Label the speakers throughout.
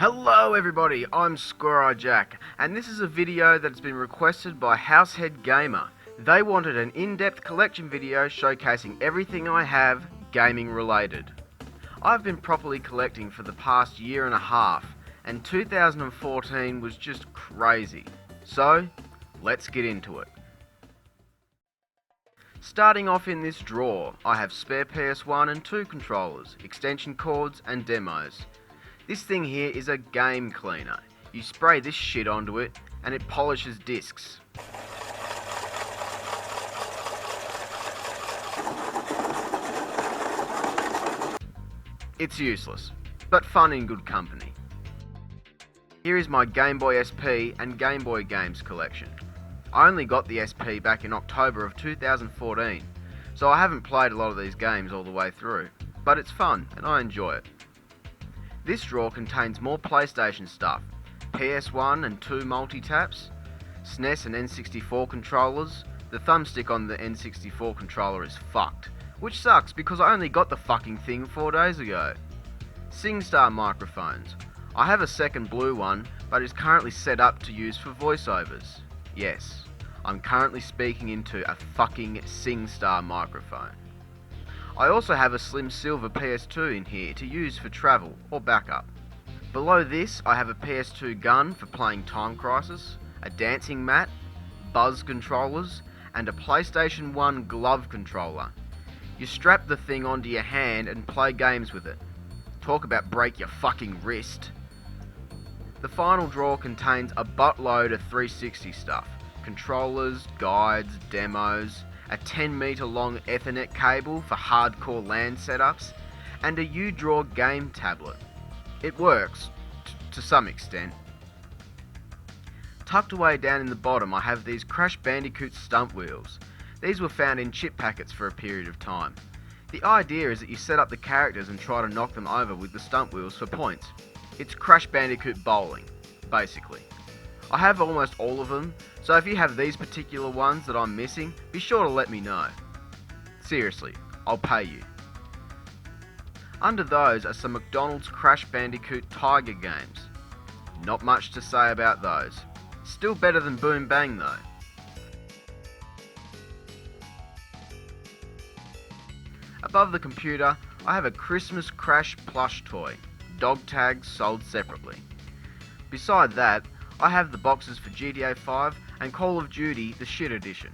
Speaker 1: Hello everybody, I'm Square-eyed-jak, and this is a video that's been requested by Househead Gamer. They wanted an in-depth collection video showcasing everything I have gaming related. I've been properly collecting for the past year and a half, and 2014 was just crazy. So, let's get into it. Starting off in this drawer, I have spare PS1 and 2 controllers, extension cords and demos. This thing here is a game cleaner. You spray this shit onto it and it polishes discs. It's useless, but fun in good company. Here is my Game Boy SP and Game Boy games collection. I only got the SP back in October of 2014, so I haven't played a lot of these games all the way through, but it's fun and I enjoy it. This drawer contains more PlayStation stuff, PS1 and 2 multi-taps, SNES and N64 controllers. The thumbstick on the N64 controller is fucked, which sucks because I only got the fucking thing 4 days ago. SingStar microphones. I have a second blue one, but it's currently set up to use for voiceovers. Yes, I'm currently speaking into a fucking SingStar microphone. I also have a slim silver PS2 in here to use for travel or backup. Below this I have a PS2 gun for playing Time Crisis, a dancing mat, buzz controllers, and a PlayStation 1 glove controller. You strap the thing onto your hand and play games with it. Talk about break your fucking wrist. The final drawer contains a buttload of 360 stuff, controllers, guides, demos, a 10-meter long Ethernet cable for hardcore LAN setups, and a U-Draw game tablet. It works, to some extent. Tucked away down in the bottom I have these Crash Bandicoot stunt wheels. These were found in chip packets for a period of time. The idea is that you set up the characters and try to knock them over with the stunt wheels for points. It's Crash Bandicoot bowling, basically. I have almost all of them, so if you have these particular ones that I'm missing, be sure to let me know. Seriously, I'll pay you. Under those are some McDonald's Crash Bandicoot Tiger games. Not much to say about those. Still better than Boom Bang though. Above the computer, I have a Christmas Crash plush toy. Dog tags sold separately. Beside that, I have the boxes for GTA 5 and Call of Duty the Shit Edition,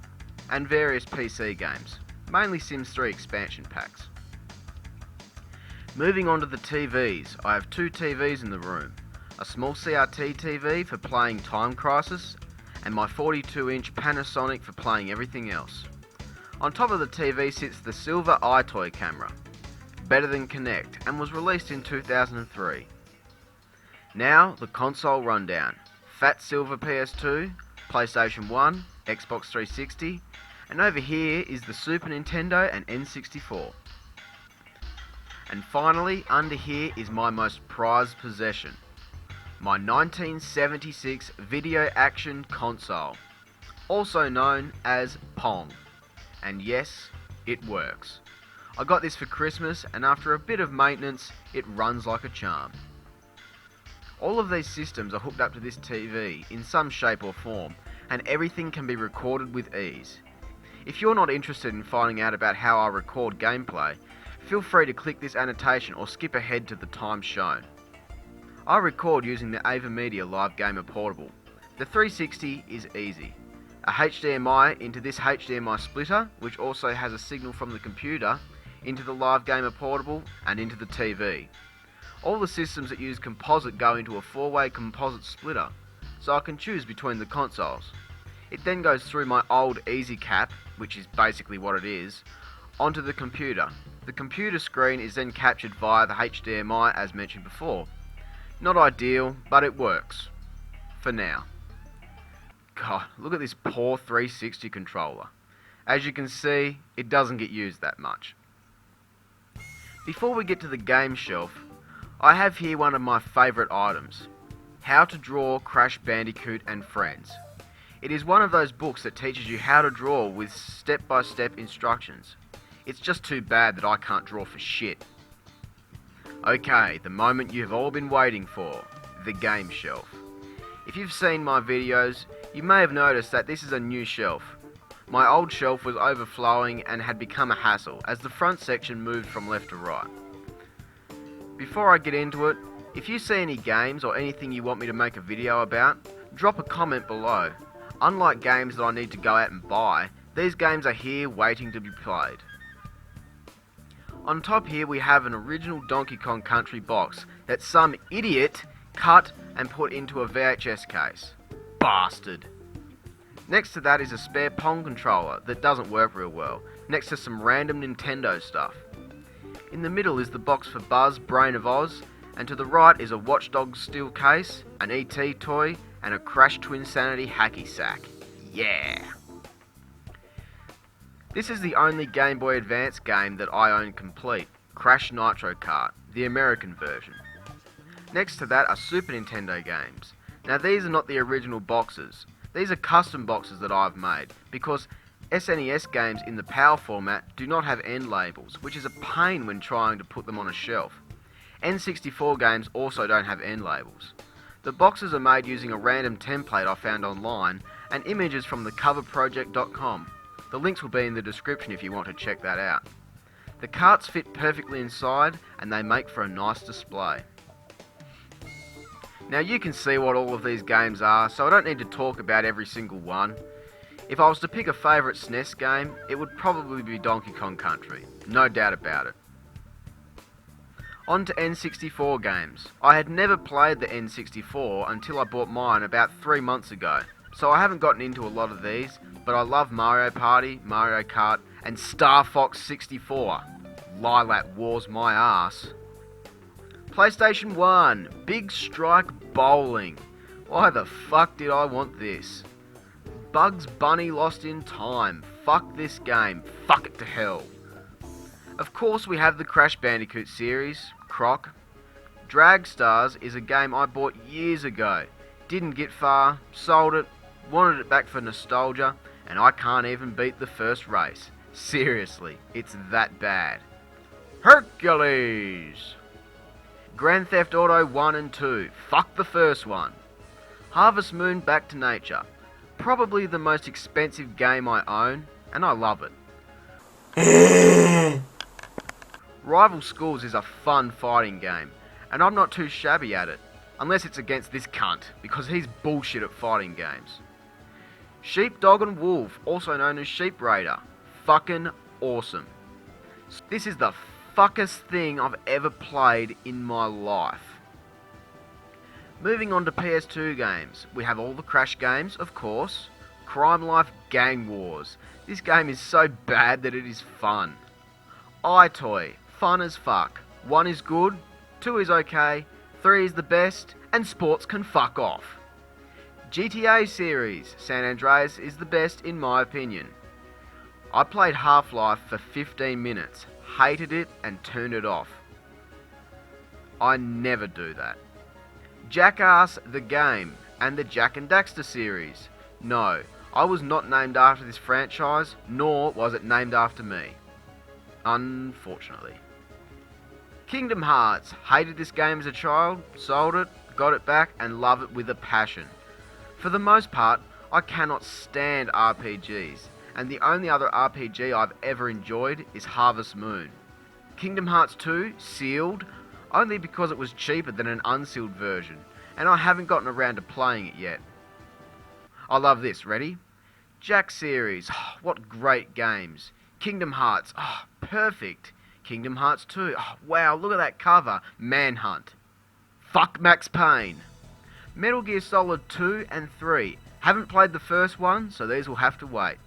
Speaker 1: and various PC games, mainly Sims 3 expansion packs. Moving on to the TVs, I have 2 TVs in the room, a small CRT TV for playing Time Crisis, and my 42-inch Panasonic for playing everything else. On top of the TV sits the silver iToy camera, better than Kinect, and was released in 2003. Now, the console rundown. Fat silver PS2, PlayStation 1, Xbox 360, and over here is the Super Nintendo and N64. And finally, under here is my most prized possession, my 1976 video action console, also known as Pong. And yes, it works. I got this for Christmas, and after a bit of maintenance, it runs like a charm. All of these systems are hooked up to this TV in some shape or form, and everything can be recorded with ease. If you're not interested in finding out about how I record gameplay, feel free to click this annotation or skip ahead to the time shown. I record using the AverMedia Live Gamer Portable. The 360 is easy. A HDMI into this HDMI splitter, which also has a signal from the computer, into the Live Gamer Portable, and into the TV. All the systems that use composite go into a 4-way composite splitter, so I can choose between the consoles. It then goes through my old EasyCap, which is basically what it is, onto the computer. The computer screen is then captured via the HDMI as mentioned before. Not ideal, but it works. For now. God, look at this poor 360 controller. As you can see, it doesn't get used that much. Before we get to the game shelf, I have here one of my favourite items, How to Draw Crash Bandicoot and Friends. It is one of those books that teaches you how to draw with step-by-step instructions. It's just too bad that I can't draw for shit. Okay, the moment you've all been waiting for. the game shelf. If you've seen my videos, you may have noticed that this is a new shelf. My old shelf was overflowing and had become a hassle as the front section moved from left to right. Before I get into it, if you see any games or anything you want me to make a video about, drop a comment below. Unlike games that I need to go out and buy, these games are here waiting to be played. On top here we have an original Donkey Kong Country box that some idiot cut and put into a VHS case. Bastard. Next to that is a spare Pong controller that doesn't work real well, next to some random Nintendo stuff. In the middle is the box for Buzz, Brain of Oz, and to the right is a Watch Dogs steel case, an E.T. toy, and a Crash Twinsanity hacky sack. Yeah! This is the only Game Boy Advance game that I own complete, Crash Nitro Kart, the American version. Next to that are Super Nintendo games. Now these are not the original boxes, these are custom boxes that I've made, because SNES games in the PAL format do not have end labels, which is a pain when trying to put them on a shelf. N64 games also don't have end labels. The boxes are made using a random template I found online and images from thecoverproject.com. The links will be in the description if you want to check that out. The carts fit perfectly inside and they make for a nice display. Now you can see what all of these games are, so I don't need to talk about every single one. If I was to pick a favourite SNES game, it would probably be Donkey Kong Country, no doubt about it. On to N64 games. I had never played the N64 until I bought mine about 3 months ago, so I haven't gotten into a lot of these, but I love Mario Party, Mario Kart, and Star Fox 64. Lilac Wars my ass. PlayStation 1, Big Strike Bowling. Why the fuck did I want this? Bugs Bunny Lost in Time. Fuck this game. Fuck it to hell. Of course we have the Crash Bandicoot series, Croc. Drag Stars is a game I bought years ago. Didn't get far, sold it, wanted it back for nostalgia, and I can't even beat the first race. Seriously, it's that bad. Hercules! Grand Theft Auto 1 and 2. Fuck the first one. Harvest Moon Back to Nature. Probably the most expensive game I own, and I love it. Rival Schools is a fun fighting game, and I'm not too shabby at it, unless it's against this cunt, because he's bullshit at fighting games. Sheepdog and Wolf, also known as Sheep Raider. Fucking awesome. This is the fuckest thing I've ever played in my life. Moving on to PS2 games, we have all the Crash games, of course. Crime Life Gang Wars. This game is so bad that it is fun. iToy, fun as fuck. 1 is good, 2 is okay, 3 is the best, and sports can fuck off. GTA series, San Andreas is the best in my opinion. I played Half-Life for 15 minutes, hated it and turned it off. I never do that. Jackass the game and the Jak and Daxter series. No, I was not named after this franchise, nor was it named after me. Unfortunately. Kingdom Hearts. Hated this game as a child, sold it, got it back, and love it with a passion. For the most part, I cannot stand RPGs, and the only other RPG I've ever enjoyed is Harvest Moon. Kingdom Hearts 2, sealed, only because it was cheaper than an unsealed version, and I haven't gotten around to playing it yet. I love this, ready? Jak series, oh, what great games. Kingdom Hearts, oh, perfect. Kingdom Hearts 2, oh, wow, look at that cover, Manhunt. Fuck Max Payne. Metal Gear Solid 2 and 3, haven't played the first one, so these will have to wait.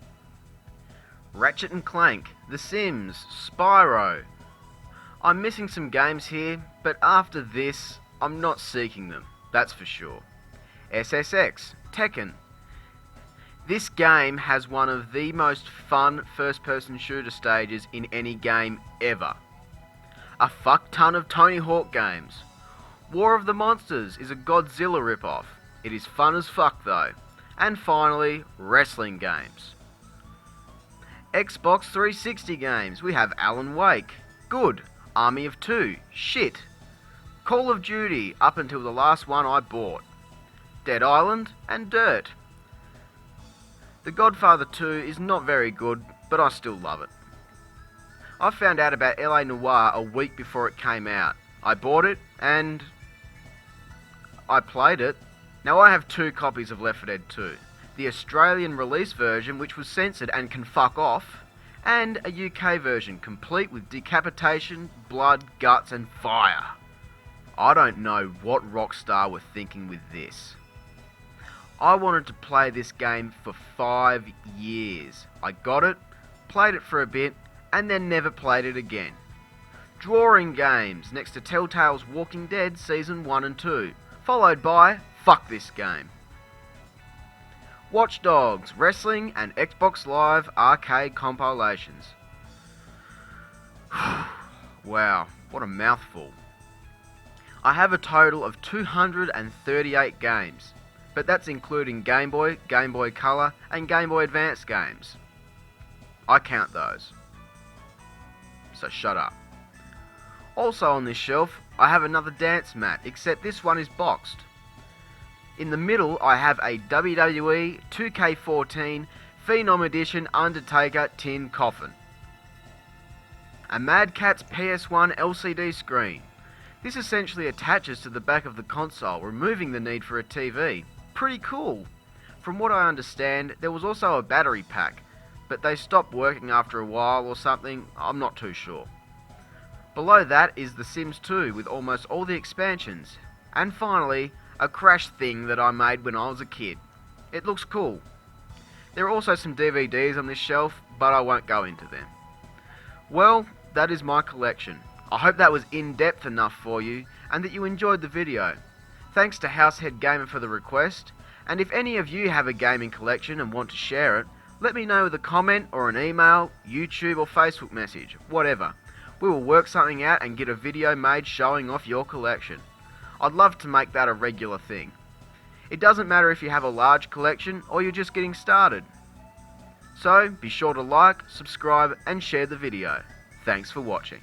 Speaker 1: Ratchet and Clank, The Sims, Spyro. I'm missing some games here, but after this, I'm not seeking them, that's for sure. SSX, Tekken. This game has one of the most fun first-person shooter stages in any game ever. A fuck ton of Tony Hawk games. War of the Monsters is a Godzilla ripoff. It is fun as fuck though. And finally, wrestling games. Xbox 360 games. We have Alan Wake. Good. Army of Two. Shit. Call of Duty up until the last one I bought, Dead Island and Dirt. The Godfather 2 is not very good, but I still love it. I found out about LA Noire a week before it came out. I bought it and I played it. Now I have 2 copies of Left 4 Dead 2. The Australian release version, which was censored and can fuck off, and a UK version complete with decapitation, blood, guts and fire. I don't know what Rockstar were thinking with this. I wanted to play this game for 5 years. I got it, played it for a bit, and then never played it again. Drawing games next to Telltale's Walking Dead Season 1 and 2, followed by fuck this game. Watch Dogs, Wrestling and Xbox Live arcade compilations. Wow, what a mouthful. I have a total of 238 games, but that's including Game Boy, Game Boy Color and Game Boy Advance games. I count those. So shut up. Also on this shelf, I have another dance mat, except this one is boxed. In the middle, I have a WWE 2K14 Phenom Edition Undertaker tin coffin. A Mad Catz PS1 LCD screen. This essentially attaches to the back of the console, removing the need for a TV. Pretty cool. From what I understand, there was also a battery pack, but they stopped working after a while or something, I'm not too sure. Below that is The Sims 2 with almost all the expansions. And finally, a Crash thing that I made when I was a kid. It looks cool. There are also some DVDs on this shelf, but I won't go into them. Well, that is my collection. I hope that was in-depth enough for you, and that you enjoyed the video. Thanks to Househead Gamer for the request, and if any of you have a gaming collection and want to share it, let me know with a comment or an email, YouTube or Facebook message, whatever. We will work something out and get a video made showing off your collection. I'd love to make that a regular thing. It doesn't matter if you have a large collection or you're just getting started. So, be sure to like, subscribe and share the video. Thanks for watching.